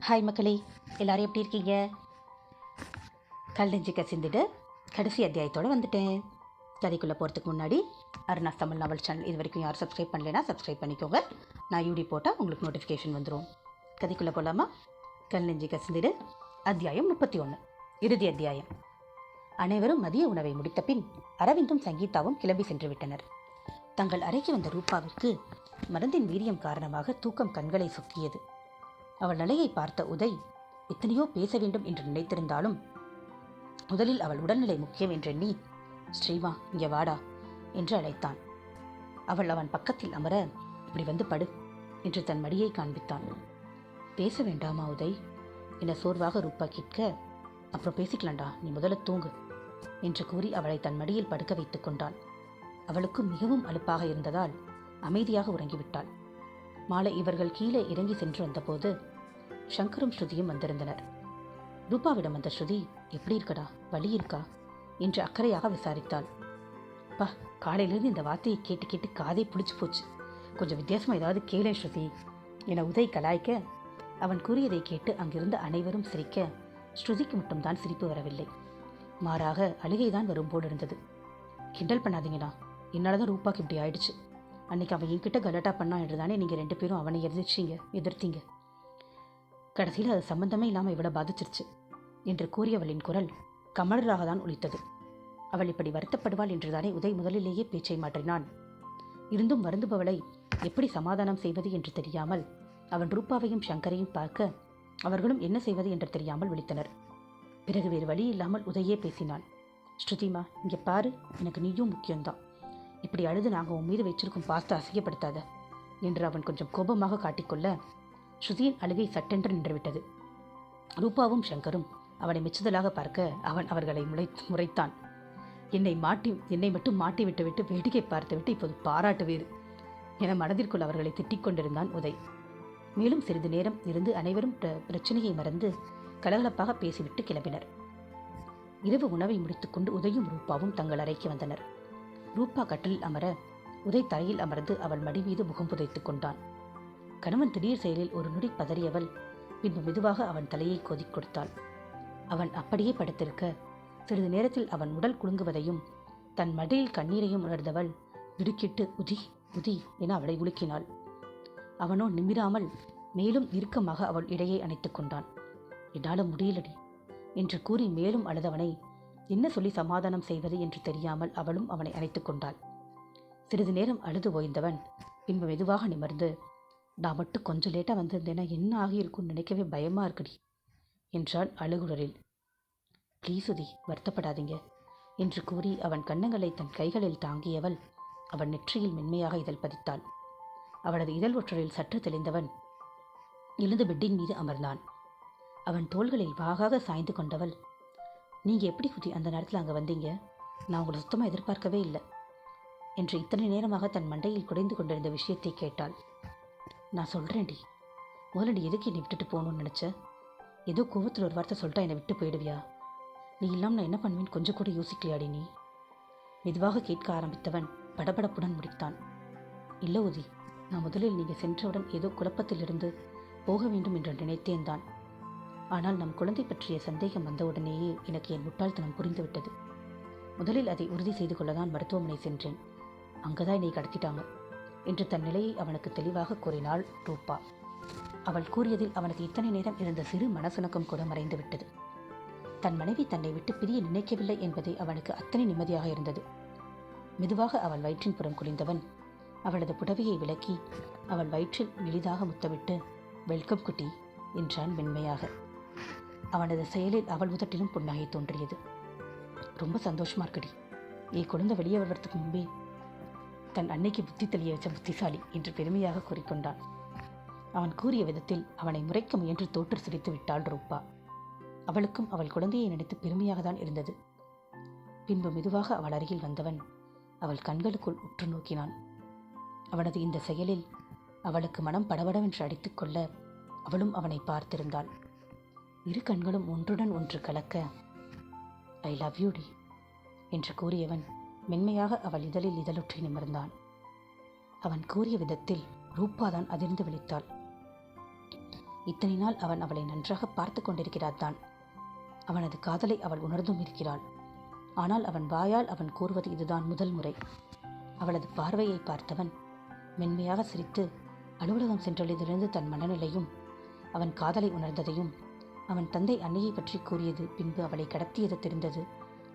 Hi மக்களே, எல்லோரும் எப்படி இருக்கீங்க? கல் நெஞ்சு கசிந்துட்டு கடைசி அத்தியாயத்தோடு வந்துட்டேன். கதைக்குள்ளே போகிறதுக்கு முன்னாடி அருணாஸ் தமிழ் நாவல் சேனல் இது வரைக்கும் யாரும் சப்ஸ்கிரைப் பண்ணலைன்னா சப்ஸ்கிரைப் பண்ணிக்கோங்க. நான் யூடி போட்டால் உங்களுக்கு நோட்டிஃபிகேஷன் வந்துடும். கதைக்குள்ளே போகலாமா? கல் நெஞ்சு கசிந்துட்டு அத்தியாயம் 31, இறுதி அத்தியாயம். அனைவரும் மதிய உணவை முடித்த பின் அரவிந்தும் சங்கீதாவும் கிளம்பி சென்று விட்டனர். தங்கள் அறைக்கு வந்த ரூபாவிற்கு மருந்தின் வீரியம் காரணமாக தூக்கம் கண்களை சொக்கியது. அவள் நிலையை பார்த்த உதய் எத்தனையோ பேச வேண்டும் என்று நினைத்திருந்தாலும் முதலில் அவள் உடல்நிலை முக்கியம் என்றெண்ணி, ஸ்ரீமா இங்கே வாடா என்று அழைத்தான். அவள் அவன் பக்கத்தில் அமர, இப்படி வந்து படு என்று தன் மடியை காண்பித்தான். பேச வேண்டாமா உதய் என சோர்வாக ரூபா கேட்க, அப்புறம் பேசிக்கலாண்டா, நீ முதல்ல தூங்கு என்று கூறி அவளை தன் மடியில் படுக்க வைத்துக் கொண்டான். அவளுக்கும் மிகவும் அலுப்பாக இருந்ததால் அமைதியாக உறங்கிவிட்டாள். மாலை இவர்கள் கீழே இறங்கி சென்று வந்தபோது சங்கரும் ஸ்ருதியும் வந்திருந்தனர். ரூபாவிடம் வந்த ஸ்ருதி, எப்படி இருக்கடா, வலி இருக்கா என்று அக்கறையாக விசாரித்தாள். பா, காலையிலிருந்து இந்த வார்த்தையை கேட்டு கேட்டு காதை பிடிச்சு போச்சு, கொஞ்சம் வித்தியாசமாக ஏதாவது கேளேன் ஸ்ருதி என உதய் கலாய்க்க, அவன் கூறியதை கேட்டு அங்கிருந்த அனைவரும் சிரிக்க ஸ்ருதிக்கு மட்டும்தான் சிரிப்பு வரவில்லை. மாறாக அழுகைதான் வரும் போல் இருந்தது. கிண்டல் பண்ணாதீங்கண்ணா, என்னால் தான் ரூபாக்கு இப்படி ஆயிடுச்சு. அன்னைக்கு அவன் என்கிட்ட கலாட்டா பண்ணான் என்று தானே நீங்கள் 2 பேரும் அவனை எதிர்த்தீங்க. கடைசியில் அது சம்பந்தமே இல்லாமல் இவ்வளோ பாதிச்சிருச்சு என்று கூறியவளின் குரல் கமலராக தான் ஒலித்தது. அவள் இப்படி வருத்தப்படுவாள் என்றுதானே உதய் முதலிலேயே பேச்சை மாற்றினான். இருந்தும் வருந்துபவளை எப்படி சமாதானம் செய்வது என்று தெரியாமல் அவன் ரூபாவையும் சங்கரையும் பார்க்க அவர்களும் என்ன செய்வது என்று தெரியாமல் விழித்தனர். பிறகு வேறு வழி இல்லாமல் உதயே பேசினான். ஸ்ருதிமா, இங்கே பாரு, எனக்கு நீயும் முக்கியம்தான். இப்படி அழுது நாங்கள் உன் மீது வச்சிருக்கும் பாஸ்தா அசிங்கப்படுத்தாத என்று அவன் கொஞ்சம் கோபமாக காட்டிக்கொள்ள ஸ்ருதியின் அழுகை சட்டென்று நின்றுவிட்டது. ரூபாவும் சங்கரும் அவனை மெச்சுதலாக பார்க்க அவன் அவர்களை முறைத்தான். என்னை மட்டும் மாட்டி விட்டுவிட்டு வேடிக்கை பார்த்துவிட்டு இப்போது பாராட்டு வேறு என மனதிற்குள் அவர்களை திட்டிக் கொண்டிருந்தான் உதய். மேலும் சிறிது நேரம் இருந்து அனைவரும் பிரச்சனையை மறந்து கலகலப்பாக பேசிவிட்டு கிளம்பினர். இரவு உணவை முடித்துக்கொண்டு உதயும் ரூபாவும் தங்கள் அறைக்கு வந்தனர். ரூபா கட்டிலில் அமர உதய் தரையில் அமர்ந்து அவள் மடி மீது முகம் புதைத்துக் கொண்டான். கணவன் திடீர் செயலில் ஒரு நொடி பதறியவள் பின்பு மெதுவாக அவன் தலையை கோதிக் கொடுத்தாள். அவன் அப்படியே படுத்திருக்க சிறிது நேரத்தில் அவன் உடல் குலுங்குவதையும் தன் மடியில் கண்ணீரையும் உணர்ந்தவள் திடுக்கிட்டு உதி உதி என அவளை உலுக்கினாள். அவனோ நிமிராமல் மேலும் இறுக்கமாக அவள் இடையை அணைத்துக் கொண்டான். என்னால முடியலடி என்று கூறி மேலும் அழுதவனை என்ன சொல்லி சமாதானம் செய்வது என்று தெரியாமல் அவளும் அவனை அணைத்துக் கொண்டாள். சிறிது நேரம் அழுது ஓய்ந்தவன் பின்பு மெதுவாக நிமிர்ந்து, நான் மட்டும் கொஞ்சம் லேட்டாக வந்திருந்தேன்னா என்ன ஆகியிருக்கும்னு நினைக்கவே பயமாக இருக்குடி என்றான் அழுகுரலில். ப்ளீஸ் உதி, வருத்தப்படாதீங்க என்று கூறி அவன் கன்னங்களை தன் கைகளில் தாங்கியவள் அவன் நெற்றியில் மென்மையாக இதழ் பதித்தாள். அவனது இதழ் ஒற்றரில் சற்று தெளிந்தவன் எழுந்து பெட்டின் மீது அமர்ந்தான். அவன் தோள்களில் வாகாக சாய்ந்து கொண்டவள், நீங்கள் எப்படி உதி அந்த நேரத்தில் அங்கே வந்தீங்க? நான் உங்களை சுத்தமாக எதிர்பார்க்கவே இல்லை என்று இத்தனை நேரமாக தன் மண்டையில் குடைந்து கொண்டிருந்த விஷயத்தை கேட்டாள். நான் சொல்கிறேன்டி, முதல்ல நீ எதுக்கு என்னை விட்டுட்டு போகணும்னு நினச்ச? ஏதோ கோவத்தில் ஒரு வார்த்தை சொல்லிட்டா என்னை விட்டு போயிடுவியா? நீ இல்லாமல் நான் என்ன பண்ணுவேன்னு கொஞ்சம் கூட யோசிக்கலையாடி நீ? மெதுவாக கேட்க ஆரம்பித்தவன் படபடப்புடன் முடித்தான். இல்லை உதி, நான் முதலில் நீங்கள் சென்றவுடன் ஏதோ குழப்பத்திலிருந்து போக வேண்டும் என்று நினைத்தேன் தான். ஆனால் நம் குழந்தை பற்றிய சந்தேகம் வந்தவுடனேயே எனக்கு என் முட்டாள்தனம் புரிந்துவிட்டது. முதலில் அதை உறுதி செய்து கொள்ளதான் மருத்துவமனை சென்றேன். அங்கதான் என்னை கடத்திட்டாங்க என்று தன் நிலையை அவனுக்கு தெளிவாக கூறினாள் ரூபா. அவள் கூறியதில் அவனுக்கு இத்தனை நேரம் இருந்த சிறு மனசுணக்கம் கூட மறைந்து விட்டது. தன் மனைவி தன்னை விட்டு பிரிய நினைக்கவில்லை என்பதை அவனுக்கு அத்தனை நிம்மதியாக இருந்தது. மெதுவாக அவள் வயிற்றின் புறம் குனிந்தவன் அவளது புடவையை விலக்கி அவள் வயிற்றில் எளிதாக முத்தமிட்டு, வெல்கம் குட்டி என்றான் மென்மையாக. அவனது செயலில் அவள் உதட்டிலும் புன்னகை தோன்றியது. ரொம்ப சந்தோஷமா இருக்குடி, என் குழந்தை வெளியே வருவதற்கு முன்பே தன் அன்னைக்கு புத்தி தெளிய வச்ச புத்திசாலி என்று பெருமையாக கூறிக்கொண்டான். அவன் கூறிய விதத்தில் அவனை முறைக்க முயன்று தோற்று சிரித்து விட்டாள் ரூபா. அவளுக்கும் அவள் குழந்தையை நினைத்து பெருமையாக தான் இருந்தது. பின்பு மெதுவாக அவள் அருகில் வந்தவன் அவள் கண்களுக்குள் உற்று நோக்கினான். அவனது இந்த செயலில் அவளுக்கு மனம் படபடவென்று அடித்துக்கொள்ள அவளும் அவனை பார்த்திருந்தாள். இரு கண்களும் ஒன்றுடன் ஒன்று கலக்க, ஐ லவ் யூ டி என்று கூறியவன் மென்மையாக அவள் இதழில் இதழொற்றி நிமிர்ந்தான். அவன் கூறிய விதத்தில் ரூபாதான் அதிர்ந்து விழித்தாள். இத்தனை நாள் அவன் அவளை நன்றாக பார்த்து கொண்டிருக்கிறார் தான். அவனது காதலை அவள் உணர்ந்தும் இருக்கிறாள். ஆனால் அவன் வாயால் அவன் கூறுவது இதுதான் முதல் முறை. அவளது பார்வையை பார்த்தவன் மென்மையாக சிரித்து அலுவலகம் சென்றதிலிருந்து தன் மனநிலையும் அவன் காதலை உணர்ந்ததையும் அவன் தந்தை அன்னையை பற்றி கூறியது, பின்பு அவளை கடத்தியது தெரிந்தது,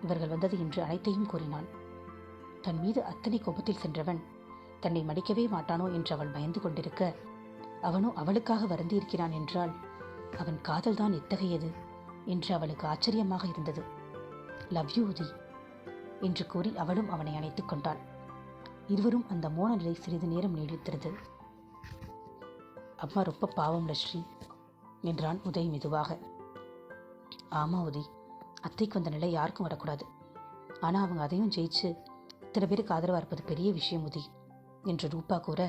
இவர்கள் வந்தது என்று அனைத்தையும் கூறினான். தன் மீது அத்தனை கோபத்தில் சென்றவன் தன்னை மடிக்கவே மாட்டானோ என்று அவள் பயந்து கொண்டிருக்க, அவனோ அவளுக்காக வருந்தியிருக்கிறான் என்றால் அவன் காதல்தான் எத்தகையது என்று அவளுக்கு ஆச்சரியமாக இருந்தது. லவ் யூ உதி என்று கூறி அவளும் அவனை அணைத்துக் கொண்டாள். இருவரும் அந்த மோன நிலை சிறிது நேரம் நீடித்திருந்தது. அம்மா ரொம்ப பாவம் லஸ்ரீ என்றான் உதய் மெதுவாக. ஆமா உதி, அத்தைக்கு வந்த நிலை யாருக்கும் வரக்கூடாது. ஆனால் அவங்க அதையும் ஜெயிச்சு இத்தனை பேருக்கு ஆதரவாக இருப்பது பெரிய விஷயம் உதி என்று ரூபா கூற,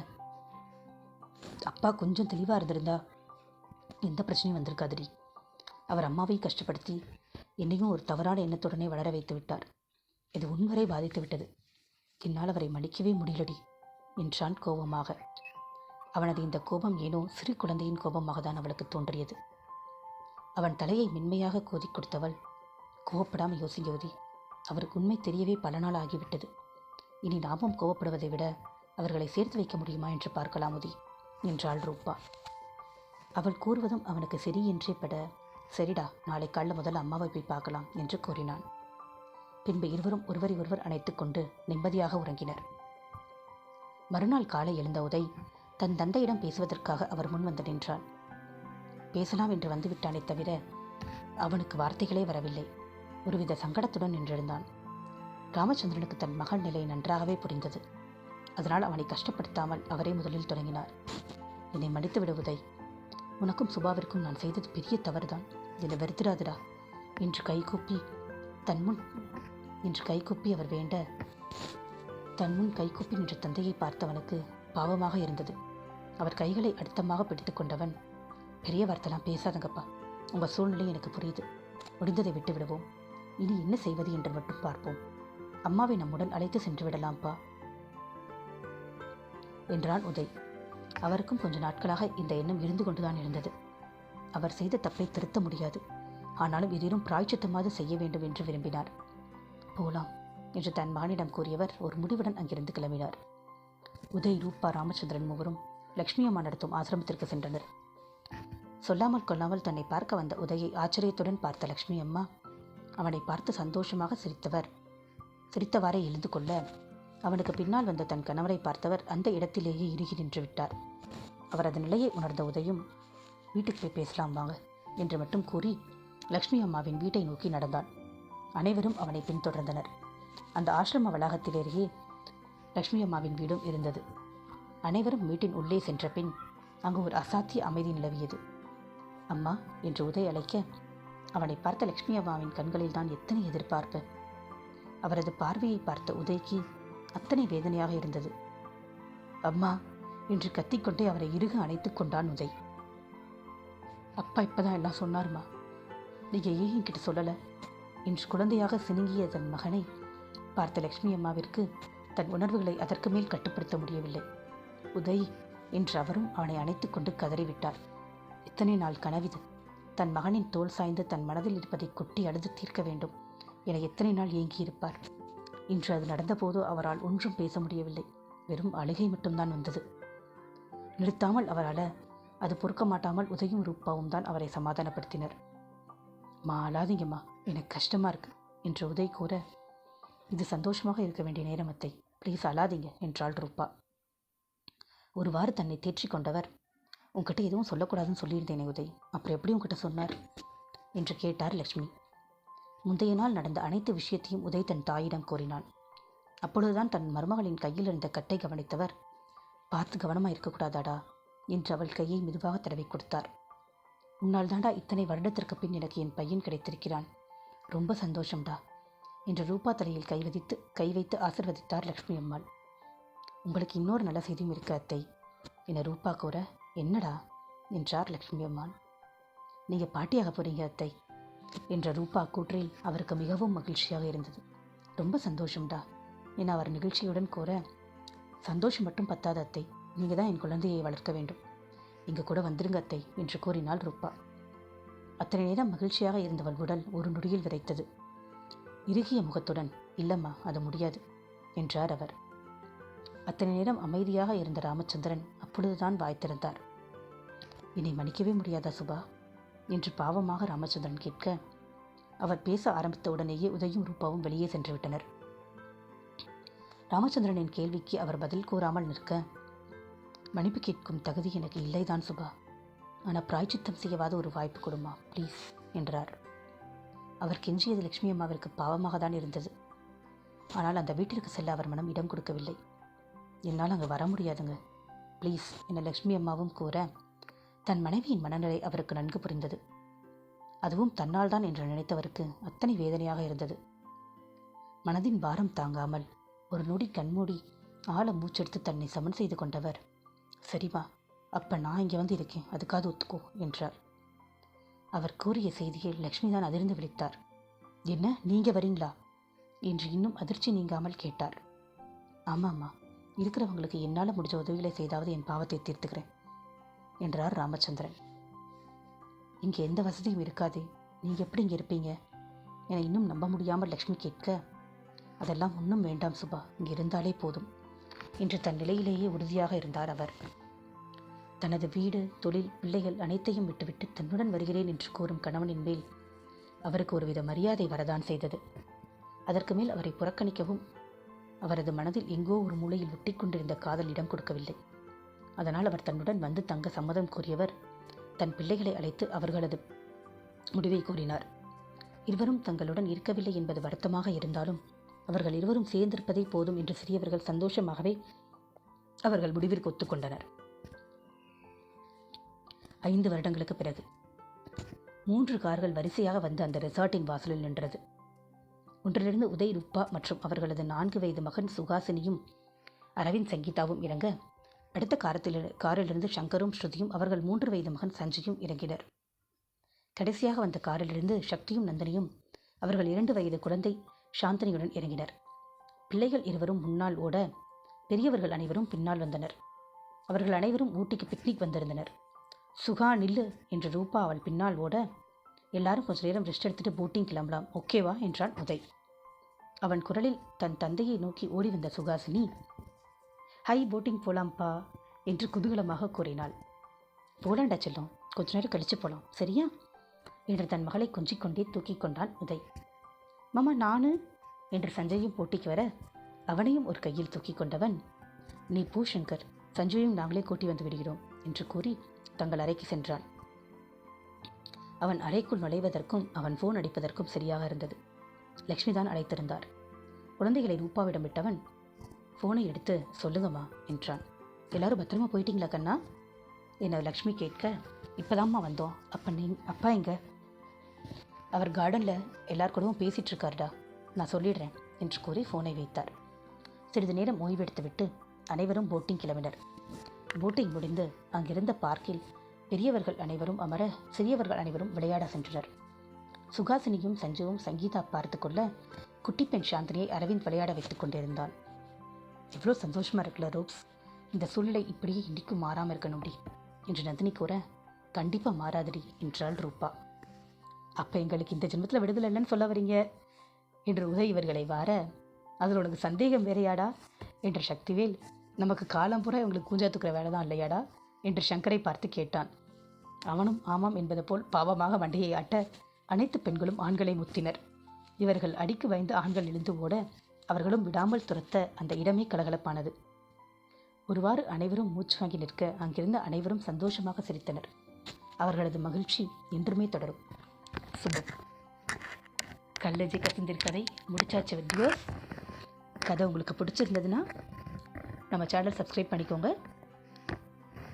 அப்பா கொஞ்சம் தெளிவாக இருந்திருந்தா எந்த பிரச்சனையும் வந்திருக்காதுடி. அவர் அம்மாவை கஷ்டப்படுத்தி என்னையும் ஒரு தவறான எண்ணத்துடனே வளர வைத்து விட்டார். இது உன்வரை பாதித்து விட்டது. என்னால் அவரை மன்னிக்கவே முடியலடி என்றான் கோபமாக. அவனது இந்த கோபம் ஏனோ சிறு குழந்தையின் கோபமாக தான் அவளுக்கு தோன்றியது. அவன் தலையை மென்மையாக கோதி கொடுத்தவள், கோபப்படாமல் யோசிங்க உதி, அவருக்கு உண்மை தெரியவே பல நாள் ஆகிவிட்டது. இனி நாமும் கோபப்படுவதை விட அவர்களை சேர்த்து வைக்க முடியுமா என்று பார்க்கலாம் உதி என்றாள் ரூபா. அவள் கூறுவதும் அவனுக்கு சரி என்றே பட, சரிடா, நாளை காலைல முதல்ல அம்மாவை போய் பார்க்கலாம் என்று கூறினான். பின்பு இருவரும் ஒருவரை ஒருவர் அணைத்து கொண்டு நிம்மதியாக உறங்கினர். மறுநாள் காலை எழுந்த உதய் தன் தந்தையிடம் பேசுவதற்காக அவர் முன் வந்து நின்றான். பேசலாம் என்று வந்துவிட்டானே தவிர அவனுக்கு வார்த்தைகளே வரவில்லை. ஒருவித சங்கடத்துடன் நின்றிருந்தான். ராமச்சந்திரனுக்கு தன் மகன் நிலை நன்றாகவே புரிந்தது. அதனால் அவனை கஷ்டப்படுத்தாமல் அவரே முதலில் தொடங்கினார். என்னை மன்னித்து விடு உதய், உனக்கும் சுபாவிற்கும் நான் செய்தது பெரிய தவறுதான். என்னை வெறுத்திராதுடா என்று கைகூப்பி அவர் வேண்ட, தன் முன் கைகூப்பி நின்ற தந்தையை பார்த்தவனுக்கு பாவமாக இருந்தது. அவர் கைகளை அழுத்தமாக பிடித்து கொண்டவன், பெரிய வார்த்தைலாம் பேசாதங்கப்பா, உங்கள் சூழ்நிலை எனக்கு புரியுது. முடிந்ததை விட்டு விடுவோம். இனி என்ன செய்வது என்று மட்டும் பார்ப்போம். அம்மாவை நம்முடன் அழைத்து சென்று விடலாம்ப்பா என்றான் உதய். அவருக்கும் கொஞ்ச நாட்களாக இந்த எண்ணம் இருந்து கொண்டுதான் இருந்தது. அவர் செய்த தப்பை திருத்த முடியாது, ஆனாலும் எதிலும் பிராய்ச்சித்தமாவது செய்ய வேண்டும் என்று விரும்பினார். போலாம் என்று தன் மகனிடம் கூறியவர் ஒரு முடிவுடன் அங்கிருந்து கிளம்பினார். உதய், ரூபா, ராமச்சந்திரன் மூவரும் லக்ஷ்மி அம்மா நடத்தும் ஆசிரமத்திற்கு சென்றனர். சொல்லாமல் கொள்ளாமல் தன்னை பார்க்க வந்த உதயை ஆச்சரியத்துடன் பார்த்த லக்ஷ்மி அம்மா அவனை பார்த்து சந்தோஷமாக சிரித்தவாறே எழுந்து கொள்ள, அவனுக்கு பின்னால் வந்த தன் கணவரை பார்த்தவர் அந்த இடத்திலேயே இறுகி நின்று விட்டார். அவரது நிலையை உணர்ந்த உதயும், வீட்டுக்கு போய் பேசலாம் வாங்க என்று மட்டும் கூறி லக்ஷ்மி அம்மாவின் வீட்டை நோக்கி நடந்தான். அனைவரும் அவனை பின்தொடர்ந்தனர். அந்த ஆசிரம வளாகத்திலேயே லக்ஷ்மி அம்மாவின் வீடும் இருந்தது. அனைவரும் வீட்டின் உள்ளே சென்ற பின் அங்கு ஒரு அசாத்திய அமைதி நிலவியது. அம்மா என்று உதய் அழைக்க, அவனை பார்த்த லக்ஷ்மி அம்மாவின் கண்களில் தான் எத்தனை எதிர்பார்ப்பு. அவரது பார்வையை பார்த்த உதய்க்கு அத்தனை வேதனையாக இருந்தது. அம்மா என்று கத்திக்கொண்டே அவரை இறுக அணைத்துக் கொண்டான் உதய். அப்பா இப்பதான் எல்லாம் சொன்னார்மா, நீங்கள் ஏன் என்கிட்ட சொல்லலை என்று குழந்தையாக சினுங்கிய தன் மகனை பார்த்த லக்ஷ்மி அம்மாவிற்கு தன் உணர்வுகளை அதற்கு மேல் கட்டுப்படுத்த முடியவில்லை. உதய் என்று அவரும் அவனை அணைத்துக் கொண்டு கதறிவிட்டார். இத்தனை நாள் கனவிது, தன் மகனின் தோள் சாய்ந்து தன் மனதில் இருப்பதை கொட்டி அழுது தீர்க்க வேண்டும் என எத்தனை நாள் ஏங்கியிருப்பார். இன்று அது நடந்தபோதோ அவரால் ஒன்றும் பேச முடியவில்லை. வெறும் அழுகை மட்டும்தான் வந்தது. நிறுத்தாமல் அவரால் அது பொறுக்க மாட்டாமல் உதயும் ரூபாவும் தான் அவரை சமாதானப்படுத்தினர். மா அழாதீங்கம்மா, எனக்கு கஷ்டமாக இருக்கு என்று உதய் கூற, இது சந்தோஷமாக இருக்க வேண்டிய நேரம் அத்தை, ப்ளீஸ் அழாதீங்க என்றாள் ரூபா. ஒருவாறு தன்னை தேற்றிக் கொண்டவர், உங்ககிட்ட எதுவும் சொல்லக்கூடாதுன்னு சொல்லியிருந்தேனே உதய், அப்புறம் எப்படி உங்ககிட்ட சொன்னார் என்று கேட்டார் லக்ஷ்மி. முந்தைய நாள் நடந்த அனைத்து விஷயத்தையும் உதய் தன் தாயிடம் கூறினான். அப்பொழுதுதான் தன் மருமகளின் கையில் இருந்த கட்டை கவனித்தவர், பார்த்து கவனமாக இருக்கக்கூடாதாடா என்று அவள் கையை மெதுவாக தடவி கொடுத்தார். உன்னால் தாண்டா இத்தனை வருடத்திற்கு பின் எனக்கு என் பையன் கிடைத்திருக்கிறான், ரொம்ப சந்தோஷம்டா என்று ரூபா தலையில் கை வைத்து ஆசிர்வதித்தார் லக்ஷ்மி அம்மாள். உங்களுக்கு இன்னொரு நல்ல செய்தியும் இருக்கு அத்தை என ரூபா கூற, என்னடா என்றார் லக்ஷ்மி அம்மாள். நீங்கள் பாட்டியாக போறீங்க அத்தை என்ற ரூபா கூற்றில் அவருக்கு மிகவும் மகிழ்ச்சியாக இருந்தது. ரொம்ப சந்தோஷம்டா என அவர் நிகழ்ச்சியுடன் கூற, சந்தோஷம் மட்டும் பத்தாத அத்தை, நீங்கள் தான் என் குழந்தையை வளர்க்க வேண்டும். இங்கு கூட வந்துருங்க அத்தை என்று கூறினாள் ரூபா. அத்தனை நேரம் மகிழ்ச்சியாக இருந்தவள் உடல் ஒரு நொடியில் விரைத்தது. இறுகிய முகத்துடன், இல்லம்மா, அது முடியாது என்றார் அவர். அத்தனை நேரம் அமைதியாக இருந்த ராமச்சந்திரன் அப்பொழுதுதான் வாய் திறந்தார். என்னை மன்னிக்கவே முடியாதா சுபா என்று பாவமாக ராமச்சந்திரன் கேட்க, அவர் பேச ஆரம்பித்த உடனேயே உதயும் ரூபாவும் வெளியே சென்று விட்டனர். ராமச்சந்திரனின் கேள்விக்கு அவர் பதில் கூறாமல் நிற்க, மன்னிப்பு கேட்கும் தகுதி எனக்கு இல்லைதான் சுபா, ஆனால் பிராய்ச்சித்தம் செய்யவாத ஒரு வாய்ப்பு கொடுமா ப்ளீஸ் என்றார். அவர் கெஞ்சியது லட்சுமி அம்மாவிற்கு பாவமாக தான் இருந்தது. ஆனால் அந்த வீட்டிற்கு செல்ல அவர் மனம் இடம் கொடுக்கவில்லை. என்னால் அங்கே வர முடியாதுங்க ப்ளீஸ் என லட்சுமி அம்மாவும் கூற, தன் மனைவியின் மனநிலை அவருக்கு நன்கு புரிந்தது. அதுவும் தன்னால் தான் என்று நினைத்தவருக்கு அத்தனை வேதனையாக இருந்தது. மனதின் பாரம் தாங்காமல் ஒரு நொடி கண்மூடி ஆழ மூச்செடுத்து தன்னை சமன் செய்து கொண்டவர், சரிமா, அப்போ நான் இங்கே வந்து இருக்கேன், அதுக்காவது ஒத்துக்கோ என்றார். அவர் கூறிய செய்தியில் லக்ஷ்மி தான் அதிர்ந்து விழித்தார். என்ன, நீங்கள் வரீங்களா என்று இன்னும் அதிர்ச்சி நீங்காமல் கேட்டார். ஆமாம்மா, இருக்கிறவங்களுக்கு என்னால் முடிஞ்ச உதவிகளை செய்தாவது என் பாவத்தை தீர்த்துக்கிறேன் என்றார் ராமச்சந்திரன். இங்கே எந்த வசதியும் இருக்காதே, நீங்கள் எப்படி இங்கே இருப்பீங்க என இன்னும் நம்ப முடியாமல் லக்ஷ்மி கேட்க, அதெல்லாம் ஒன்றும் வேண்டாம் சுபா, இங்கே இருந்தாலே போதும் என்று தன் நிலையிலேயே உறுதியாக இருந்தார் அவர். தனது வீடு, தொழில், பிள்ளைகள் அனைத்தையும் விட்டுவிட்டு தன்னுடன் வருகிறேன் என்று கூறும் கணவனின் மேல் அவருக்கு ஒருவித மரியாதை வரதான் செய்தது. அதற்கு மேல் அவரை புறக்கணிக்கவும் அவரது மனதில் எங்கோ ஒரு மூலையில் ஒட்டி கொண்டிருந்த காதல் இடம் கொடுக்கவில்லை. அதனால் அவர் தன்னுடன் வந்து தங்க சம்மதம் கூறியவர் தன் பிள்ளைகளை அழைத்து அவர்களது முடிவை கூறினார். இருவரும் தங்களுடன் இருக்கவில்லை என்பது வருத்தமாக இருந்தாலும் அவர்கள் இருவரும் சேர்ந்திருப்பதே போதும் என்று சிறியவர்கள் சந்தோஷமாகவே அவர்கள் முடிவிற்கு ஒத்துக்கொண்டனர். 5 வருடங்களுக்கு பிறகு 3 கார்கள் வரிசையாக வந்து அந்த ரெசார்ட்டின் வாசலில் நின்றது. ஒன்றிலிருந்து உதய், ரூபா மற்றும் அவர்களது 4 வயது மகன் சுகாசினியும் அரவிந்த், சங்கீதாவும் இறங்க, அடுத்த காரிலிருந்து சங்கரும் ஸ்ருதியும் அவர்கள் 3 வயது மகன் சஞ்சயும் இறங்கினர். கடைசியாக வந்த காரிலிருந்து சக்தியும் நந்தினியும் அவர்கள் 2 வயது குழந்தை சாந்தினியுடன் இறங்கினர். பிள்ளைகள் இருவரும் முன்னால் ஓட, பெரியவர்கள் அனைவரும் பின்னால் வந்தனர். அவர்கள் அனைவரும் ஊட்டிக்கு பிக்னிக் வந்திருந்தனர். சுகா நில்லு என்று ரூபா அவள் பின்னால் ஓட, எல்லாரும் கொஞ்ச நேரம் ரெஸ்ட் எடுத்துட்டு போட்டிங் கிளம்பலாம், ஓகேவா என்றான் உதய். அவன் குரலில் தன் தந்தையை நோக்கி ஓடி வந்த சுகாசினி, ஹை, போட்டிங் போலாம்ப்பா என்று குதூகலமாக கூறினாள். போலாண்டா செல்லும், கொஞ்ச நேரம் கழிச்சு போகலாம், சரியா என்று தன் மகளை கொஞ்சிக்கொண்டே தூக்கி கொண்டான் உதய். மாமா, நானு என்று சஞ்சயும் போட்டிக்கு வர அவனையும் ஒரு கையில் தூக்கி கொண்டவன், நீ போ சங்கர், சஞ்சயும் நாங்களே கூட்டி வந்து விடுகிறோம் என்று கூறி தங்கள் அறைக்கு சென்றான். அவன் அறைக்குள் நுழைவதற்கும் அவன் ஃபோன் அடிப்பதற்கும் சரியாக இருந்தது. லக்ஷ்மி தான் அழைத்திருந்தார். குழந்தைகளை ரூபாவிடம் விட்டவன் ஃபோனை எடுத்து, சொல்லுங்கம்மா என்றான். எல்லாரும் பத்திரமா போயிட்டீங்களா கண்ணா என லக்ஷ்மி கேட்க, இப்போதாம்மா வந்தோம். அப்பா எங்க? அவர் கார்டனில் எல்லார் கூடவும் பேசிகிட்டு இருக்காருடா, நான் சொல்லிடுறேன் என்று கூறி ஃபோனை வைத்தார். சிறிது நேரம் ஓய்வெடுத்துவிட்டு அனைவரும் போட்டிங் கிளம்பினர். போட்டிங் முடிந்து அங்கிருந்த பார்க்கில் பெரியவர்கள் அனைவரும் அமர, சிறியவர்கள் அனைவரும் விளையாட சென்றனர். சுகாசினியும் சஞ்சுவும் சங்கீதா பார்த்து கொள்ள, குட்டி பெண் சாந்தினியை அரவிந்த் விளையாட வைத்துக் கொண்டிருந்தான். எவ்வளோ சந்தோஷமாக இருக்குல்ல ரோப்ஸ், இந்த சூழ்நிலை இப்படியே இன்றைக்கும் மாறாமல் இருக்கணும்டி என்று நந்தினி கூற, கண்டிப்பாக மாறாதடி என்றாள் ரூபா. அப்போ எங்களுக்கு இந்த ஜென்மத்தில் விடுதலை இல்லைன்னு சொல்ல வரீங்க என்று உதய் இவர்களை வார, அதில் உனக்கு சந்தேகம் வேறையாடா என்ற சக்திவேல், நமக்கு காலம்புற இவங்களுக்கு கூஞ்சா தூக்குற வேலை தான் இல்லையாடா என்று சங்கரை பார்த்து கேட்டான். அவனும் ஆமாம் என்பது போல் பாவமாக வண்டியை ஆட்ட அனைத்து பெண்களும் ஆண்களை முத்தினர். இவர்கள் அடிக்கு பயந்து ஆண்கள் எழுந்து ஓட அவர்களும் விடாமல் துரத்த அந்த இடமே கலகலப்பானது. ஒருவாறு அனைவரும் மூச்சு வாங்கி நிற்க அங்கிருந்த அனைவரும் சந்தோஷமாக சிரித்தனர். அவர்களது மகிழ்ச்சி என்றுமே தொடரும். சுபம். கல்லஜி கசிந்திரு கதை முடிச்சாச்சு வியூவர்ஸ். கதை உங்களுக்கு பிடிச்சிருந்ததுன்னா நம்ம சேனல் சப்ஸ்கிரைப் பண்ணிக்கோங்க.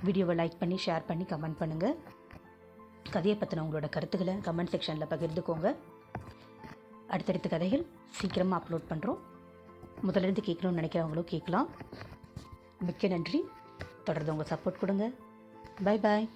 வீடியோவை லைக் பண்ணி, ஷேர் பண்ணி, கமெண்ட் பண்ணுங்கள். கதையை பற்றின உங்களோட கருத்துக்களை கமெண்ட் செக்ஷனில் பகிர்ந்துக்கோங்க. அடுத்தடுத்த கதைகள் சீக்கிரமாக அப்லோட் பண்ணுறோம். முதலிருந்து கேட்கணும்னு நினைக்கிறவங்களும் கேட்கலாம். மிக்க நன்றி. தொடர்ந்து உங்கள் சப்போர்ட் கொடுங்க. Bye bye.